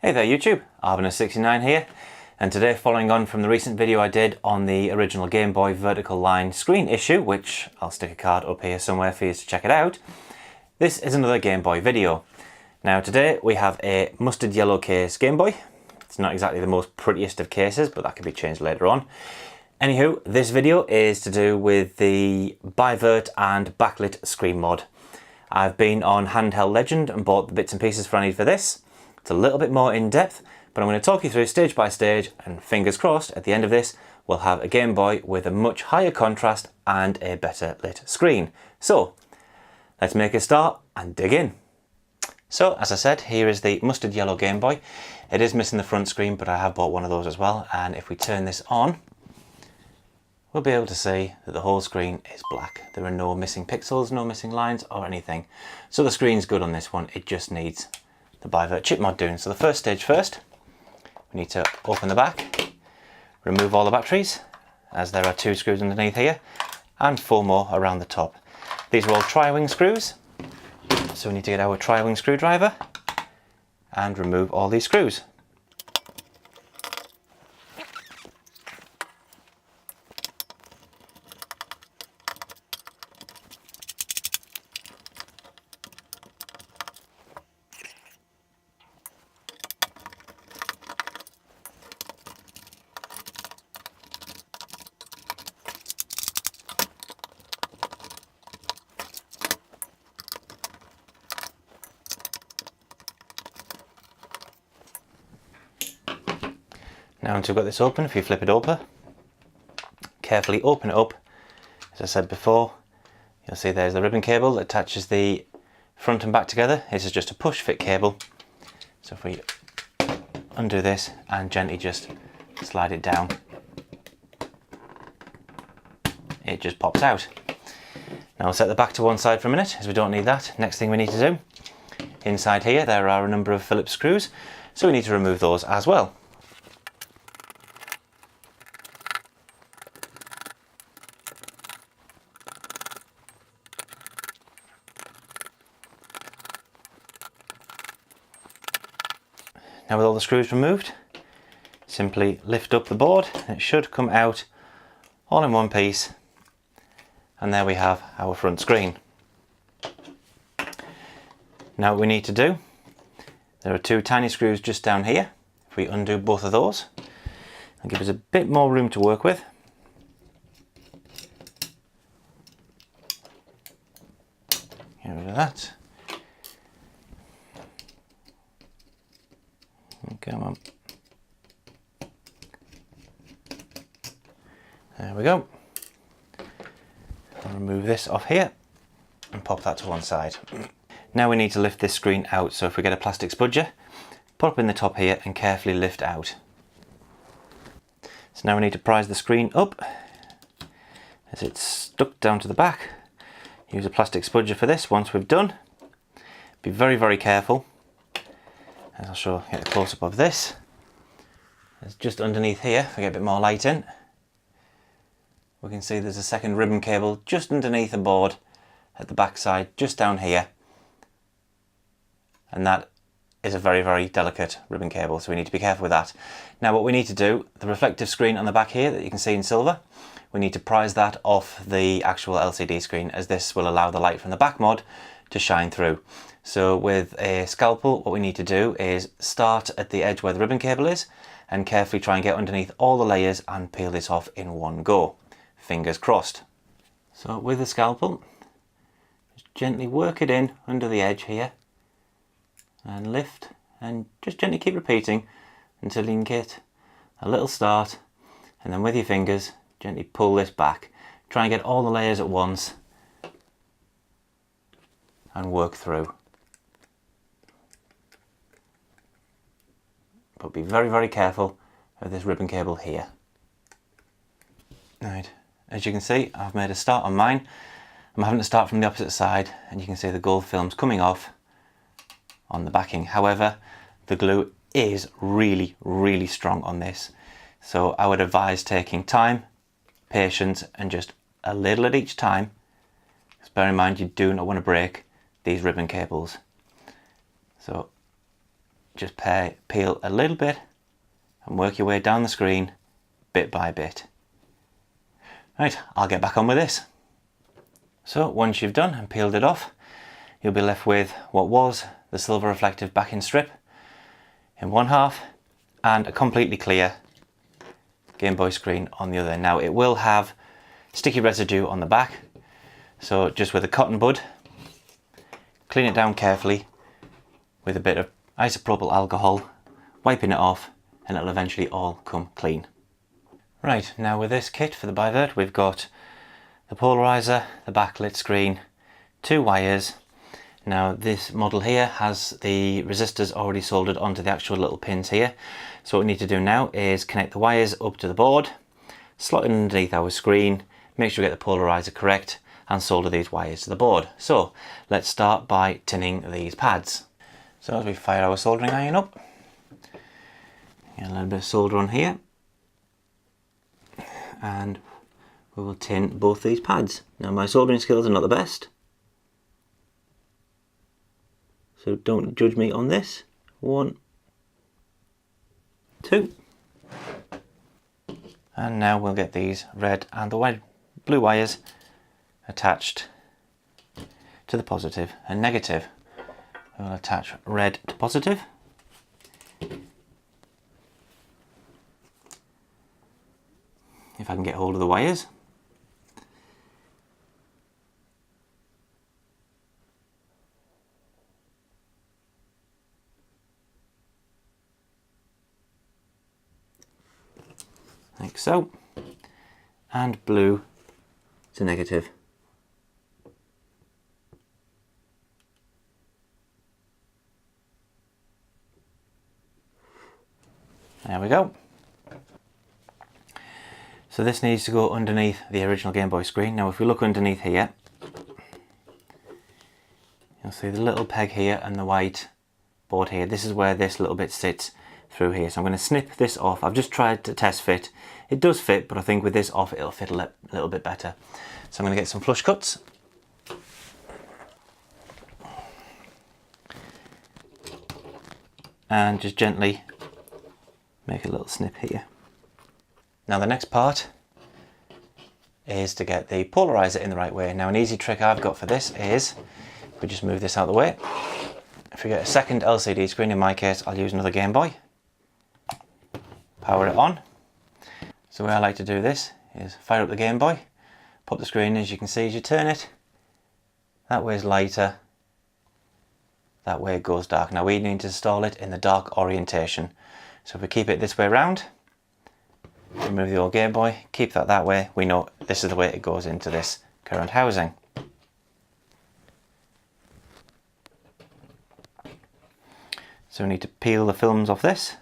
Hey there YouTube, Arviner69 here, and today, following on from the recent video I did on the original Gameboy Verticle Line screen issue, which I'll stick a card up here somewhere for you to check it out, this is another Game Boy video. Now today we have a mustard yellow case Game Boy. It's not exactly the most prettiest of cases, but that can be changed later on. Anywho, this video is to do with the Bivert and backlit screen mod. I've been on Handheld Legend and bought the bits and pieces I need for this. It's a little bit more in depth, but I'm going to talk you through stage by stage, and fingers crossed at the end of this we'll have a Game Boy with a much higher contrast and a better lit screen. So let's make a start and dig in. So as I said, here is the mustard yellow Game Boy. It is missing the front screen, but I have bought one of those as well, and if we turn this on we'll be able to see that the whole screen is black. There are no missing pixels, no missing lines or anything. So the screen's good on this one, it just needs the Bivert chip mod doing. So the first stage first, we need to open the back, remove all the batteries, as there are 2 screws underneath here and 4 more around the top. These are all tri-wing screws, so we need to get our tri-wing screwdriver and remove all these screws. Now once you've got this open, if you flip it over, carefully open it up. As I said before, you'll see there's the ribbon cable that attaches the front and back together. This is just a push fit cable. So if we undo this and gently just slide it down, it just pops out. Now we'll set the back to one side for a minute, as we don't need that. Next thing we need to do, inside here there are a number of Phillips screws, so we need to remove those as well. Now with all the screws removed, simply lift up the board and it should come out all in one piece, and there we have our front screen. Now what we need to do, there are 2 tiny screws just down here. If we undo both of those, it'll give us a bit more room to work with. Get rid of that. Come on. There we go. I'll remove this off here and pop that to one side. Now we need to lift this screen out, so if we get a plastic spudger, put up in the top here and carefully lift out. So now we need to prise the screen up as it's stuck down to the back. Use a plastic spudger for this once we've done. Be very, very careful. As I'll show, get a close up of this. It's just underneath here, if I get a bit more light in, we can see there's a second ribbon cable just underneath the board at the back side, just down here. And that is a very, very delicate ribbon cable, so we need to be careful with that. Now what we need to do, the reflective screen on the back here that you can see in silver, we need to prise that off the actual LCD screen, as this will allow the light from the back mod to shine through. So with a scalpel, what we need to do is start at the edge where the ribbon cable is and carefully try and get underneath all the layers and peel this off in one go. Fingers crossed. So with the scalpel, just gently work it in under the edge here and lift, and just gently keep repeating until you can get a little start, and then with your fingers gently pull this back. Try and get all the layers at once and work through. But be very, very careful of this ribbon cable here. Right, as you can see, I've made a start on mine. I'm having to start from the opposite side, and you can see the gold film's coming off on the backing. However, the glue is really, really strong on this. So I would advise taking time, patience, and just a little at each time. Just bear in mind, you do not want to break these ribbon cables. So just peel a little bit and work your way down the screen bit by bit. Right, I'll get back on with this. So once you've done and peeled it off, you'll be left with what was the silver reflective backing strip in one half and a completely clear Game Boy screen on the other. Now it will have sticky residue on the back, so just with a cotton bud, clean it down carefully with a bit of isopropyl alcohol, wiping it off, and it'll eventually all come clean. Right, now with this kit for the Bivert, we've got the polarizer, the backlit screen, 2 wires. Now this model here has the resistors already soldered onto the actual little pins here. So what we need to do now is connect the wires up to the board, slot it underneath our screen, make sure we get the polarizer correct, and solder these wires to the board. So let's start by tinning these pads. So as we fire our soldering iron up, get a little bit of solder on here, and we will tin both these pads. Now my soldering skills are not the best, so don't judge me on this. 1, 2. And now we'll get these red and the blue wires attached to the positive and negative. We'll attach red to positive. If I can get hold of the wires. Like so. And blue to negative. There we go. So this needs to go underneath the original Game Boy screen. Now if we look underneath here, you'll see the little peg here and the white board here. This is where this little bit sits through here. So I'm going to snip this off. I've just tried to test fit. It does fit, but I think with this off it'll fit a little bit better. So I'm going to get some flush cuts. And just gently make a little snip here. Now the next part is to get the polarizer in the right way. Now an easy trick I've got for this is, we just move this out of the way. If we get a second LCD screen, in my case I'll use another Game Boy, power it on. So the way I like to do this is fire up the Game Boy, pop the screen, as you can see as you turn it, that way is lighter, that way it goes dark. Now we need to install it in the dark orientation. So if we keep it this way around, remove the old Game Boy, keep that way, we know this is the way it goes into this current housing. So we need to peel the films off this.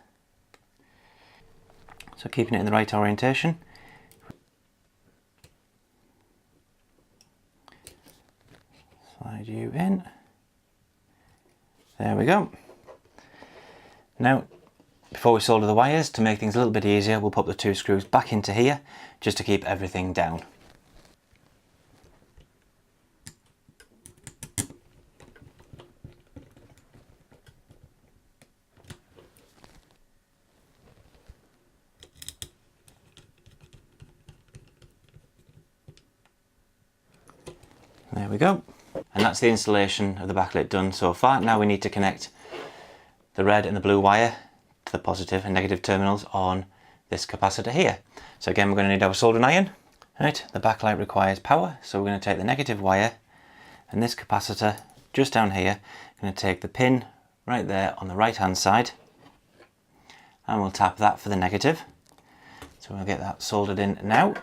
So keeping it in the right orientation. Slide you in. There we go. Now, before we solder the wires, to make things a little bit easier, we'll pop the 2 screws back into here, just to keep everything down. There we go. And that's the installation of the backlit done so far. Now we need to connect the red and the blue wire to the positive and negative terminals on this capacitor here. So again, we're going to need our soldering iron. Right, the backlight requires power, so we're going to take the negative wire and this capacitor just down here. I'm going to take the pin right there on the right hand side and we'll tap that for the negative. So we'll get that soldered in now.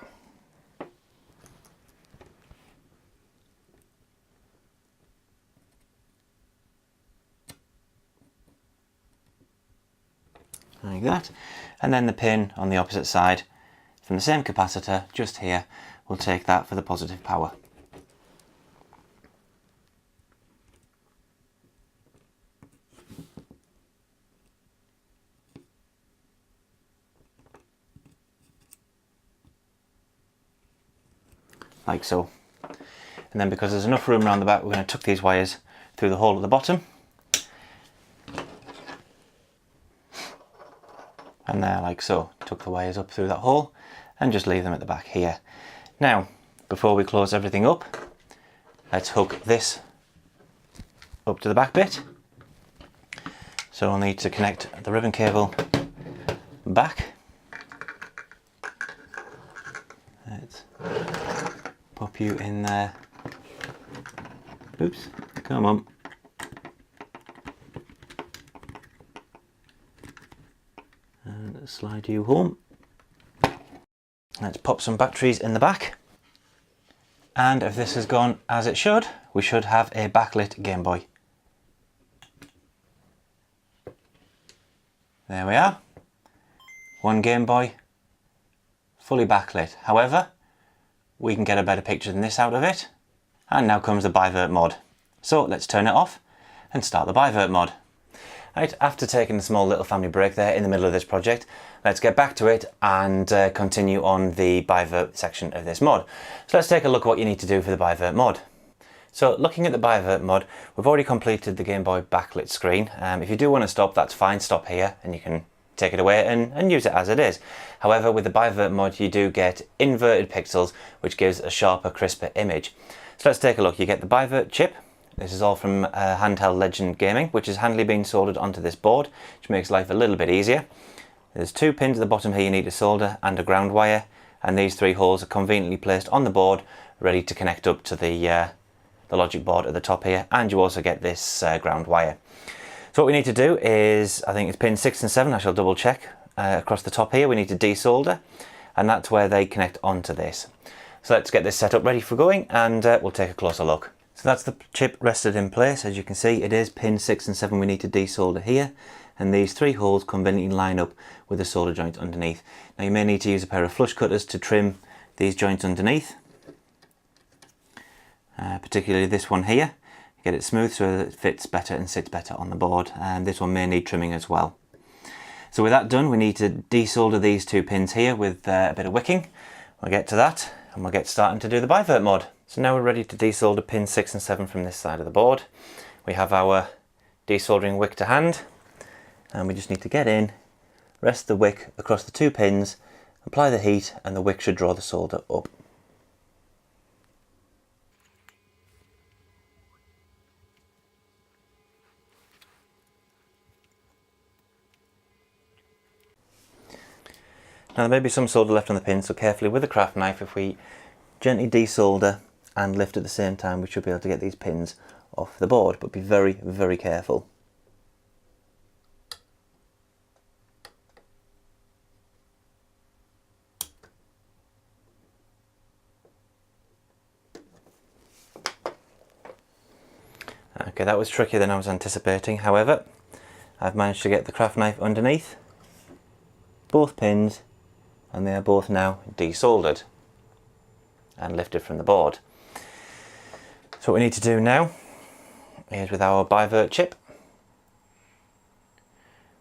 Like that, and then the pin on the opposite side from the same capacitor just here, we'll take that for the positive power. Like so. And then because there's enough room around the back, we're going to tuck these wires through the hole at the bottom. from there like so. Tuck the wires up through that hole and just leave them at the back here. Now, before we close everything up, let's hook this up to the back bit. So we'll need to connect the ribbon cable back. Let's pop you in there. Oops, come on. And slide you home. Let's pop some batteries in the back. And if this has gone as it should, we should have a backlit Game Boy. There we are. One Game Boy, fully backlit. However, we can get a better picture than this out of it. And now comes the Bivert mod. So let's turn it off and start the Bivert mod. Right, after taking a small little family break there in the middle of this project, let's get back to it and continue on the Bivert section of this mod. So let's take a look at what you need to do for the Bivert mod. So looking at the Bivert mod, we've already completed the Game Boy backlit screen. If you do want to stop, that's fine, stop here and you can take it away and use it as it is. However, with the Bivert mod, you do get inverted pixels, which gives a sharper, crisper image. So let's take a look. You get the Bivert chip. This is all from Handheld Legend Gaming, which is handily being soldered onto this board, which makes life a little bit easier. There's 2 pins at the bottom here you need to solder and a ground wire, and these 3 holes are conveniently placed on the board, ready to connect up to the logic board at the top here, and you also get this ground wire. So what we need to do is, I think it's pin 6 and 7, I shall double check, across the top here we need to desolder, and that's where they connect onto this. So let's get this set up ready for going, and we'll take a closer look. So that's the chip rested in place. As you can see, it is pin 6 and 7 we need to desolder here, and these 3 holes conveniently line up with the solder joint underneath. Now you may need to use a pair of flush cutters to trim these joints underneath, particularly this one here. Get it smooth so that it fits better and sits better on the board, and this one may need trimming as well. So with that done, we need to desolder these 2 pins here with a bit of wicking. We'll get to that and we'll get starting to do the Bivert mod. So now we're ready to desolder pin 6 and 7 from this side of the board. We have our desoldering wick to hand, and we just need to get in, rest the wick across the 2 pins, apply the heat, and the wick should draw the solder up. Now there may be some solder left on the pin, so carefully with a craft knife, if we gently desolder and lift at the same time, we should be able to get these pins off the board, but be very, very careful. Okay, that was trickier than I was anticipating. However, I've managed to get the craft knife underneath both pins, and they are both now desoldered and lifted from the board. So what we need to do now is, with our Bivert chip,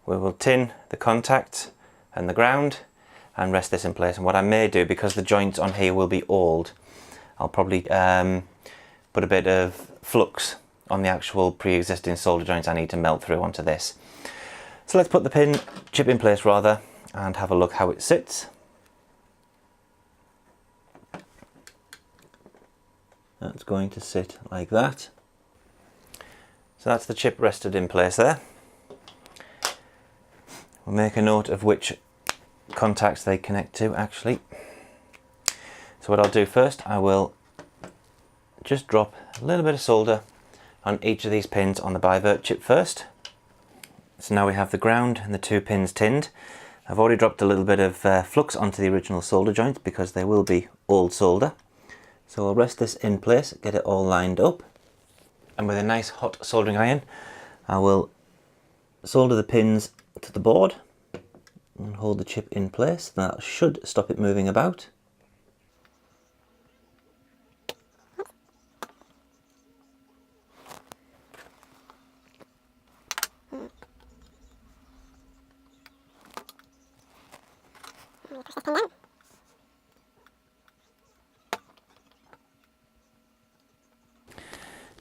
we will tin the contact and the ground and rest this in place. And what I may do, because the joints on here will be old, I'll probably put a bit of flux on the actual pre-existing solder joints I need to melt through onto this. So let's put the chip in place rather, and have a look how it sits. That's going to sit like that. So that's the chip rested in place there. We'll make a note of which contacts they connect to actually. So what I'll do first, I will just drop a little bit of solder on each of these pins on the Bivert chip first. So now we have the ground and the 2 pins tinned. I've already dropped a little bit of flux onto the original solder joints because they will be old solder. So I'll rest this in place, get it all lined up, and with a nice hot soldering iron I will solder the pins to the board and hold the chip in place. That should stop it moving about.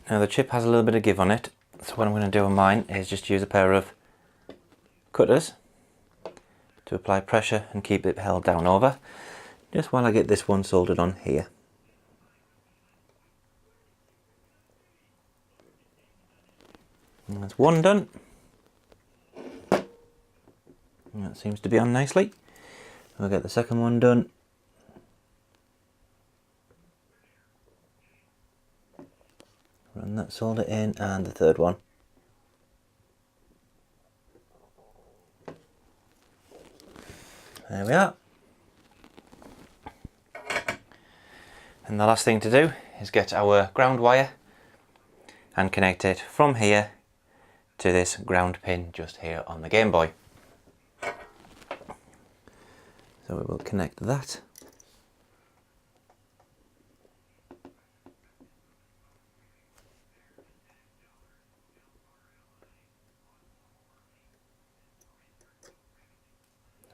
Now the chip has a little bit of give on it, so what I'm going to do on mine is just use a pair of cutters to apply pressure and keep it held down over, just while I get this one soldered on here. And that's one done. And that seems to be on nicely. We'll get the second one done. Run that solder in, and the third one. There we are. And the last thing to do is get our ground wire and connect it from here to this ground pin just here on the Game Boy. So we will connect that.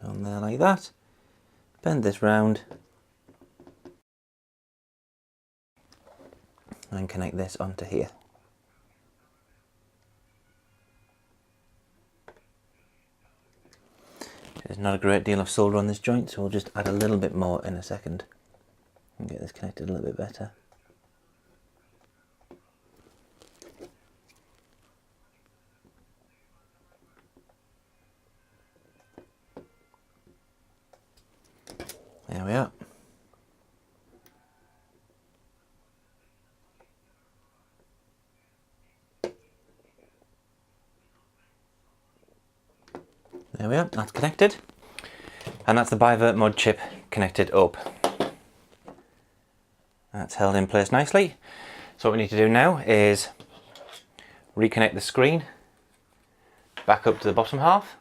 On there like that. Bend this round and connect this onto here. There's not a great deal of solder on this joint, so we'll just add a little bit more in a second and get this connected a little bit better. There we are. There we are, that's connected. And that's the Bivert mod chip connected up. That's held in place nicely. So what we need to do now is reconnect the screen back up to the bottom half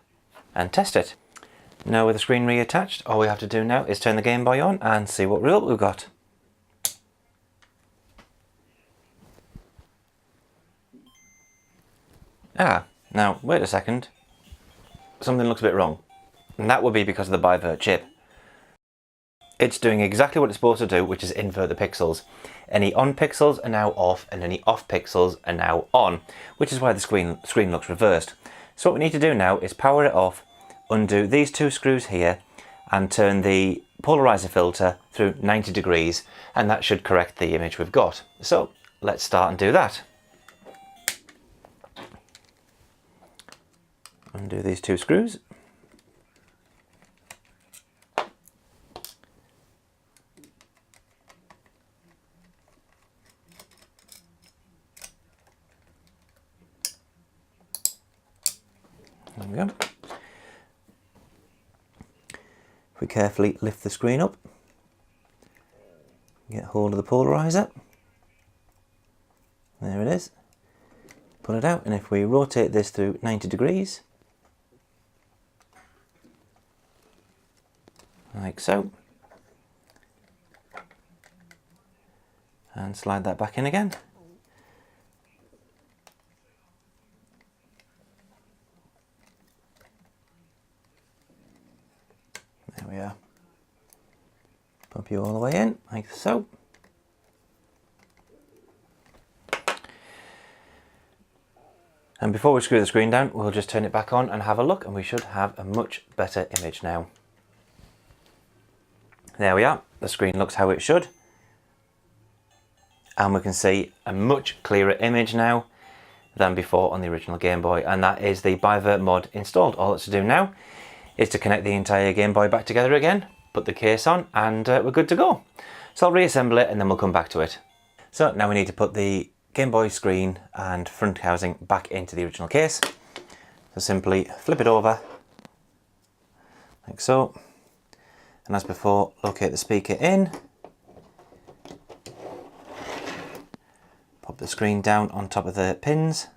and test it. Now with the screen reattached, all we have to do now is turn the Game Boy on and see what result we've got. Now wait a second. Something looks a bit wrong, and that would be because of the Bivert chip. It's doing exactly what it's supposed to do, which is invert the pixels. Any on pixels are now off, and any off pixels are now on, which is why the screen looks reversed. So what we need to do now is power it off, undo these two screws here, and turn the polarizer filter through 90 degrees, and that should correct the image we've got. So let's start and do that. Undo these two screws. There we go. If we carefully lift the screen up, get hold of the polarizer. There it is. Pull it out, and if we rotate this through 90 degrees, like so, and slide that back in again. There we are. Pump you all the way in, like so. And before we screw the screen down, we'll just turn it back on and have a look, and we should have a much better image now. There we are, the screen looks how it should. And we can see a much clearer image now than before on the original Game Boy, and that is the Bivert mod installed. All it's to do now is to connect the entire Game Boy back together again, put the case on, and we're good to go. So I'll reassemble it and then we'll come back to it. So now we need to put the Game Boy screen and front housing back into the original case. So simply flip it over, like so. And as before, locate the speaker in, pop the screen down on top of the pins,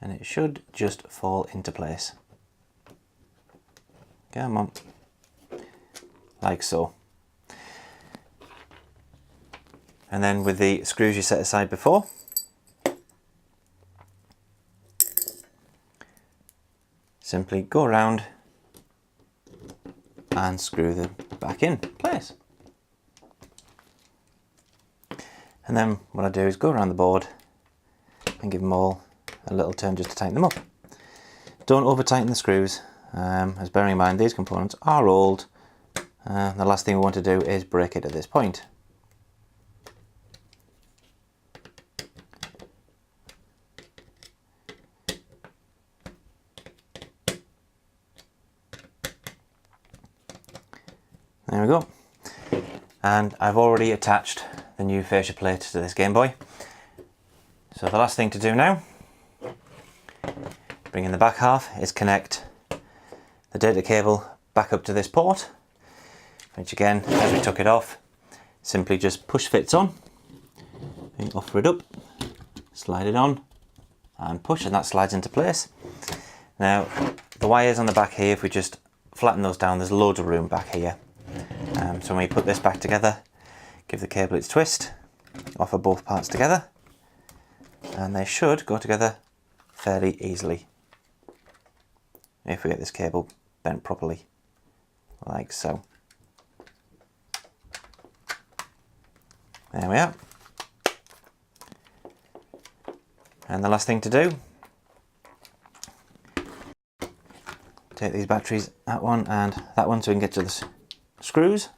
and it should just fall into place. Come on, like so. And then with the screws you set aside before, simply go around and screw them back in place. And then what I do is go around the board and give them all a little turn just to tighten them up. Don't over tighten the screws, as bearing in mind these components are old. The last thing we want to do is break it at this point. There we go. And I've already attached the new fascia plate to this Game Boy. So the last thing to do now, bring in the back half, is connect the data cable back up to this port, which again, as we took it off, simply just push fits on. You offer it up, slide it on, and push, and that slides into place. Now, the wires on the back here, if we just flatten those down, there's loads of room back here. So when we put this back together, give the cable its twist, offer both parts together, and they should go together fairly easily if we get this cable bent properly, like so. There we are. And the last thing to do, take these batteries, that one and that one, so we can get to the screws.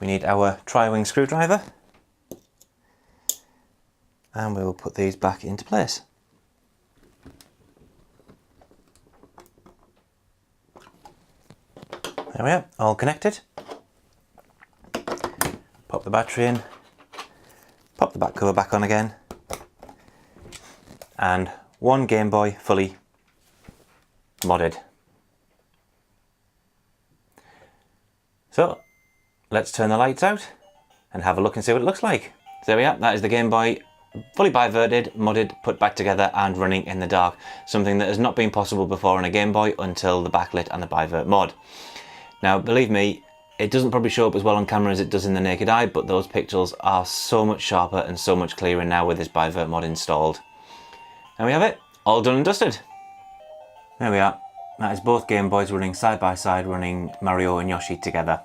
We need our tri-wing screwdriver, and we will put these back into place. There we are, all connected. Pop the battery in, pop the back cover back on again, and one Game Boy fully modded. So let's turn the lights out and have a look and see what it looks like. So there we are, that is the Game Boy fully biverted, modded, put back together and running in the dark. Something that has not been possible before on a Game Boy until the backlit and the bivert mod. Now believe me, it doesn't probably show up as well on camera as it does in the naked eye, but those pixels are so much sharper and so much clearer now with this bivert mod installed. And we have it, all done and dusted. There we are. That is both Game Boys running side by side, running Mario and Yoshi together.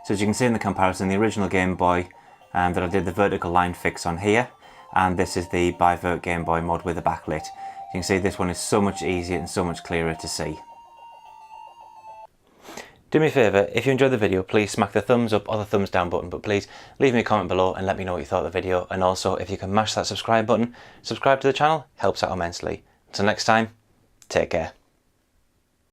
So as you can see in the comparison, the original Game Boy that I did the vertical line fix on here, and this is the Bivert Game Boy mod with a backlit. You can see this one is so much easier and so much clearer to see. Do me a favour, if you enjoyed the video, please smack the thumbs up or the thumbs down button, but please leave me a comment below and let me know what you thought of the video, and also if you can mash that subscribe button, subscribe to the channel, helps out immensely. Until next time, take care.